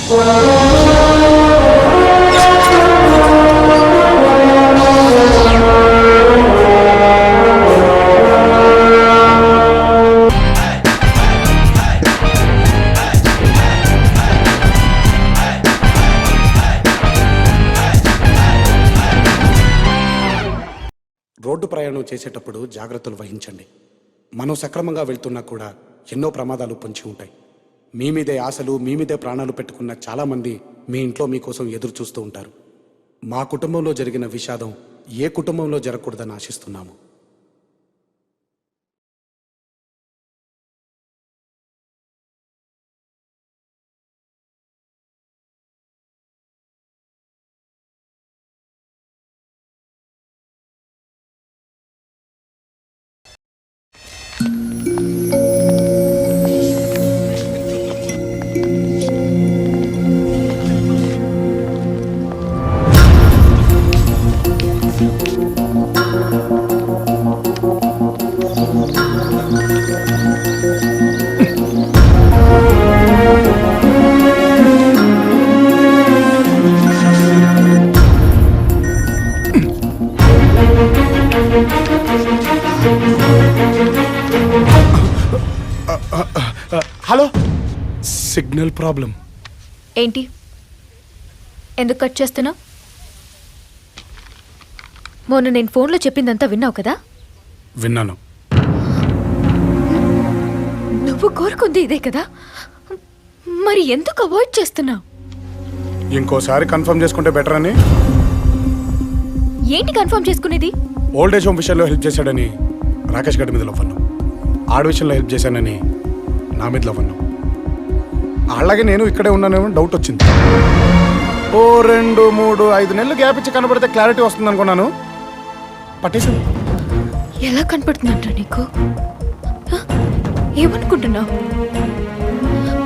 Road ప్రయాణం చేసేటప్పుడు జాగ్రత్తలు వహించండి. మనం సక్రమంగా వెళ్తున్నా కూడా ఎన్నో ప్రమాదాలు పొంచి ఉంటాయి. మీ మీదే ఆశలు, మీ మీదే ప్రాణాలు పెట్టుకున్న చాలామంది మీ ఇంట్లో మీకోసం ఎదురు చూస్తూ ఉంటారు. మా కుటుంబంలో జరిగిన విషాదం ఏ కుటుంబంలో జరగకూడదని ఆశిస్తున్నాము. Hello, signal problem. ఏంటి, ఎందుకు కట్ చేస్తున్నావు? మొన్న నేను ఫోన్లో చెప్పిందంతా విన్నావు కదా? విన్నాను. నువ్వు కోరుకుంది ఇదే కదా, మరి ఎందుకు అవాయిడ్ చేస్తున్నావు? ఇంకోసారి కన్ఫర్మ్ చేసుకుంటే బెటర్ అని. ఏంటి కన్ఫర్మ్ చేసుకునేది? ఓల్డ్ ఏజ్ హోమ్ విషయంలో హెల్ప్ చేశాడని రాకేష్ గడ్డి మీద లవ్వను, ఆడ విషయంలో హెల్ప్ చేశానని నా మీద లవ్వను. అలాగే నేను ఇక్కడే ఉన్నానేమో డౌట్ వచ్చింది. ఓ 2, 3, 5 నెలలు గ్యాప్ ఇచ్చి కనబడితే క్లారిటీ వస్తుంది అనుకున్నాను. పట్టేసింది. ఎలా కనపడుతుందంట నీకు? ఏమనుకుంటున్నావు?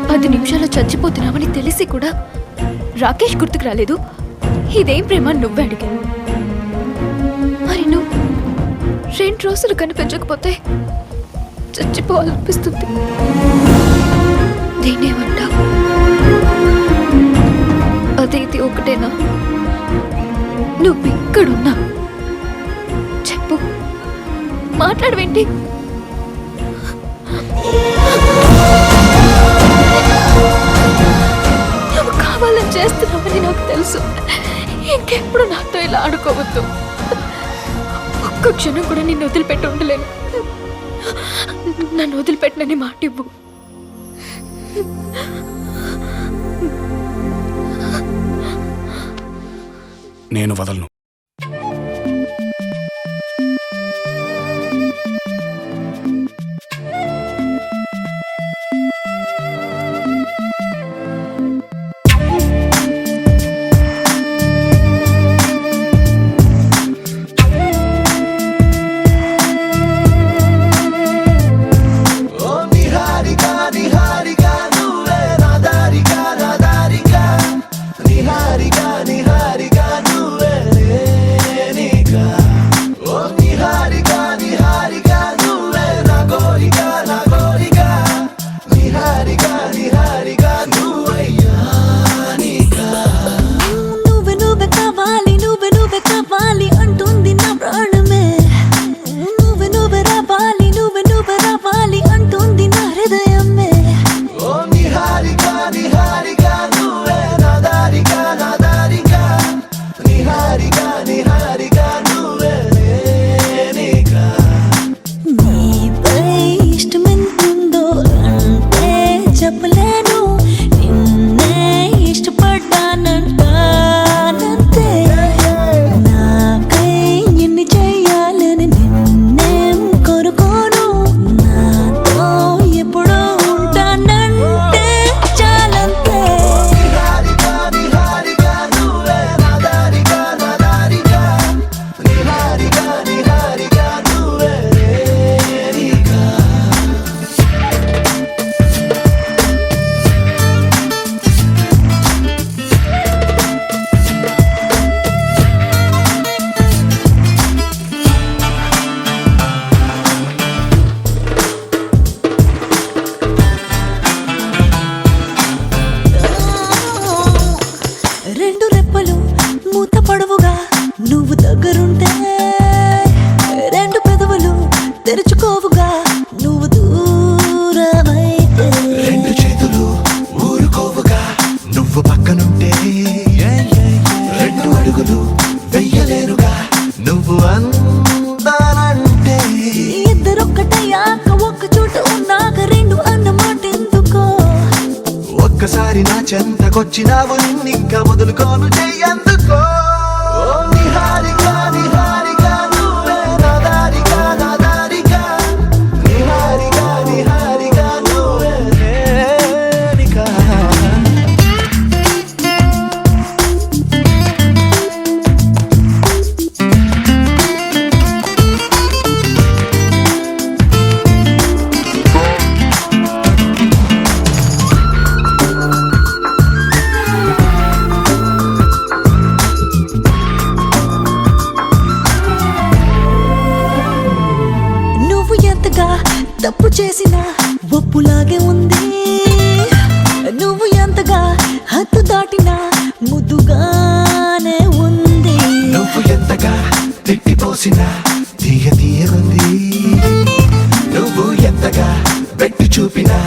10 నిమిషాల్లో చచ్చిపోతున్నావని తెలిసి కూడా రాకేష్ గుర్తుకు రాలేదు. ఇదేం ప్రేమ నువ్వే అడిగా. మరి నువ్వు 2 రోజులు కనిపించకపోతే చచ్చిపోవాలనిపిస్తుంది. దీన్నేమంటా? అదే ఇది ఒకటేనా? నువ్వు ఇక్కడున్నా చెప్పు, మాట్లాడవేంటి? నువ్వు కావాలని చేస్తున్నావని నాకు తెలుసు. ఇంకెప్పుడు నాతో ఇలా ఆడుకోవద్దు. ఒక్క క్షణం కూడా నిన్ను వదిలిపెట్టి ఉండలేను. నన్ను వదిలిపెట్టనని మాట ఇవ్వు. నేను వదలను. నువ్వు దగ్గరుంటే రెండు పెదవులు తెరుచుకోవుగా నువ్వు దూరమైతే రెండు చేతులు ఊరుకోవుగా నువ్వు పక్కనుంటే రెండు అడుగులు వెయ్యలేరుగా నువ్వు అందాలంటే ఇద్దరొక్కటయ్యాక ఒక్క చోట ఉన్నాక రెండు అన్నమాట ఎందుకో ఒక్కసారి నా చెంతకొచ్చినావు నిన్నింకా వదులుకోను చెయ్యందుకో ఓ నిహారిగా నిహారిగా నువ్వే నా దారిగా నా దారిగా నిహారిగా నిహారిగా నువ్వే నేనిగా నువ్వు ఎంతగా తప్పు చేసినా ఒప్పులాగే ఉంది నువ్వు ఎంతగా హద్దు దాటినా ముద్దుగానే ఉంది నువ్వు ఎంతగా తిట్టిపోసినా తీయ తీయగుంది నువ్వు ఎంతగా పెట్టి చూపినా